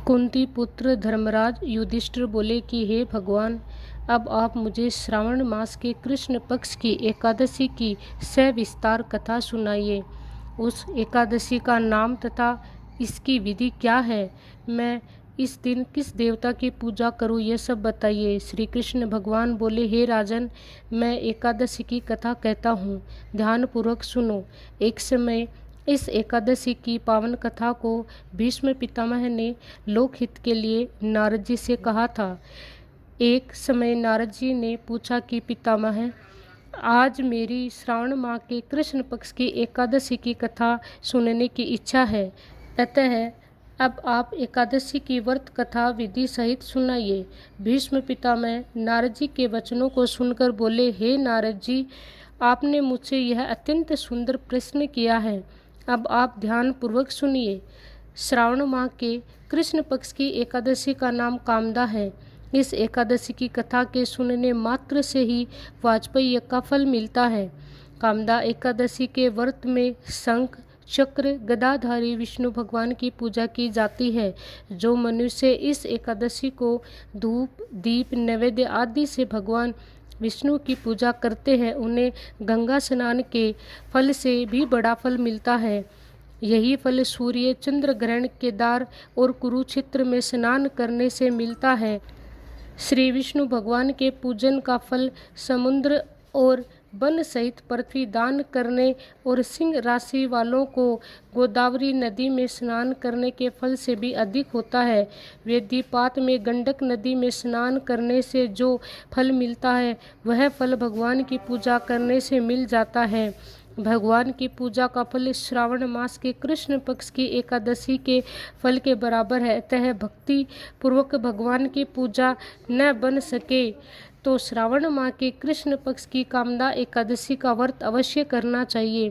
कुंती पुत्र धर्मराज युधिष्ठिर बोले कि हे भगवान, अब आप मुझे श्रावण मास के कृष्ण पक्ष की एकादशी की सविस्तार कथा सुनाइए। उस एकादशी का नाम तथा इसकी विधि क्या है? मैं इस दिन किस देवता की पूजा करूं, यह सब बताइए। श्री कृष्ण भगवान बोले, हे राजन, मैं एकादशी की कथा कहता हूँ, ध्यानपूर्वक सुनो। एक समय इस एकादशी की पावन कथा को भीष्म पितामह ने लोकहित के लिए नारद जी से कहा था। एक समय नारद जी ने पूछा कि पितामह, आज मेरी श्रावण माह के कृष्ण पक्ष की एकादशी की कथा सुनने की इच्छा है, अतः अब आप एकादशी की व्रत कथा विधि सहित सुनाइए। भीष्म पितामह नारद जी के वचनों को सुनकर बोले, हे नारद जी, आपने मुझसे यह अत्यंत सुंदर प्रश्न किया है। अब आप ध्यान पूर्वक सुनिए। श्रावण माह के कृष्ण पक्ष की एकादशी का नाम कामदा है। इस एकादशी की कथा के सुनने मात्र से ही वाजपेय का फल मिलता है। कामदा एकादशी के व्रत में शंख चक्र गदाधारी विष्णु भगवान की पूजा की जाती है। जो मनुष्य इस एकादशी को धूप दीप नैवेद्य आदि से भगवान विष्णु की पूजा करते हैं, उन्हें गंगा स्नान के फल से भी बड़ा फल मिलता है। यही फल सूर्य चंद्र ग्रहण, केदार और कुरुक्षेत्र में स्नान करने से मिलता है। श्री विष्णु भगवान के पूजन का फल समुद्र और वन सहित पृथ्वी दान करने और सिंह राशि वालों को गोदावरी नदी में स्नान करने के फल से भी अधिक होता है। वेदीपात में गंडक नदी में स्नान करने से जो फल मिलता है, वह फल भगवान की पूजा करने से मिल जाता है। भगवान की पूजा का फल श्रावण मास के कृष्ण पक्ष की एकादशी के फल के बराबर है। अतः भक्ति पूर्वक भगवान की पूजा न बन सके तो श्रावण माह के कृष्ण पक्ष की कामदा एकादशी का व्रत अवश्य करना चाहिए।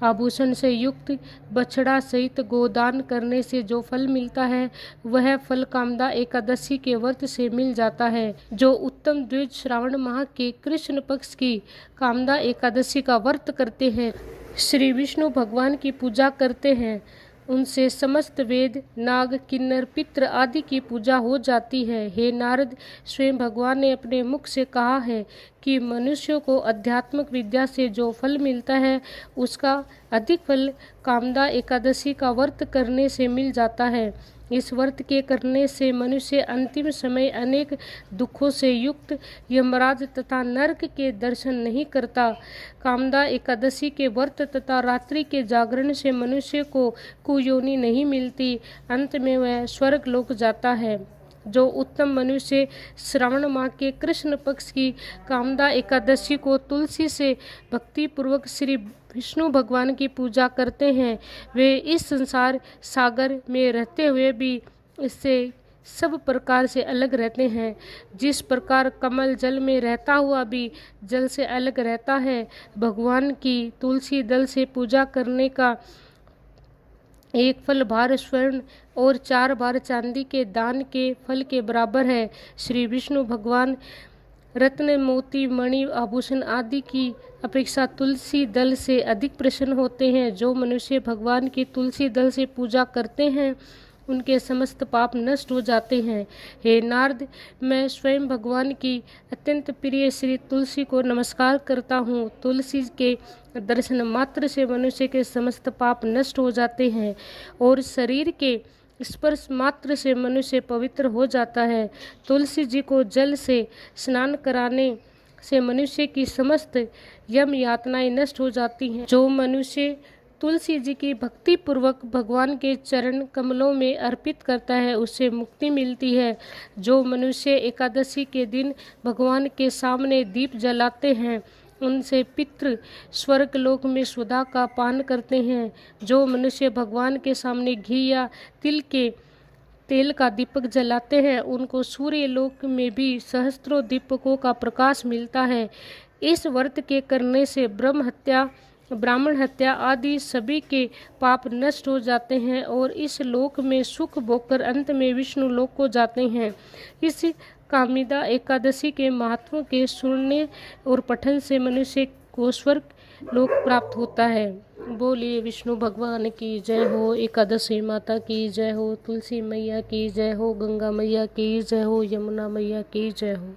आभूषण से युक्त बछड़ा सहित गोदान करने से जो फल मिलता है, वह फल कामदा एकादशी के व्रत से मिल जाता है। जो उत्तम द्विज श्रावण माह के कृष्ण पक्ष की कामदा एकादशी का व्रत करते हैं, श्री विष्णु भगवान की पूजा करते हैं, उनसे समस्त वेद नाग किन्नर पितृ आदि की पूजा हो जाती है। हे नारद, स्वयं भगवान ने अपने मुख से कहा है कि मनुष्यों को आध्यात्मिक विद्या से जो फल मिलता है, उसका अधिक फल कामदा एकादशी का व्रत करने से मिल जाता है। इस व्रत के करने से मनुष्य अंतिम समय अनेक दुखों से युक्त यमराज तथा नरक के दर्शन नहीं करता। कामदा एकादशी के व्रत तथा रात्रि के जागरण से मनुष्य को कुयोनि नहीं मिलती, अंत में वह स्वर्ग लोक जाता है। जो उत्तम मनुष्य श्रावण माह के कृष्ण पक्ष की कामदा एकादशी को तुलसी से भक्ति पूर्वक श्री विष्णु भगवान की पूजा करते हैं, वे इस संसार सागर में रहते हुए भी इससे सब प्रकार से अलग रहते हैं। जिस प्रकार कमल जल में रहता हुआ भी जल से अलग रहता है, भगवान की तुलसी दल से पूजा करने का एक फल भार स्वर्ण और 4 बार चांदी के दान के फल के बराबर है। श्री विष्णु भगवान रत्न मोती मणि आभूषण आदि की अपेक्षा तुलसी दल से अधिक प्रसन्न होते हैं। जो मनुष्य भगवान की तुलसी दल से पूजा करते हैं, उनके समस्त पाप नष्ट हो जाते हैं। हे नारद, मैं स्वयं भगवान की अत्यंत प्रिय श्री तुलसी को नमस्कार करता हूँ। तुलसी के दर्शन मात्र से मनुष्य के समस्त पाप नष्ट हो जाते हैं और शरीर के स्पर्श मात्र से मनुष्य पवित्र हो जाता है। तुलसी जी को जल से स्नान कराने से मनुष्य की समस्त यम यातनाएं नष्ट हो जाती हैं। जो मनुष्य तुलसी जी की भक्ति पूर्वक भगवान के चरण कमलों में अर्पित करता है, उससे मुक्ति मिलती है। जो मनुष्य एकादशी के दिन भगवान के सामने दीप जलाते हैं, उनसे पितृ स्वर्ग लोक में सुधा का पान करते हैं। जो मनुष्य भगवान के सामने घी या तिल के तेल का दीपक जलाते हैं, उनको सूर्य लोक में भी सहस्त्रों दीपकों का प्रकाश मिलता है। इस व्रत के करने से ब्राह्मण हत्या आदि सभी के पाप नष्ट हो जाते हैं और इस लोक में सुख भोगकर अंत में विष्णु लोक को जाते हैं। इस कामिदा एकादशी के महत्व के सुनने और पठन से मनुष्य को स्वर्ग लोक प्राप्त होता है। बोलिए विष्णु भगवान की जय हो, एकादशी माता की जय हो, तुलसी मैया की जय हो, गंगा मैया की जय हो, यमुना मैया की जय हो।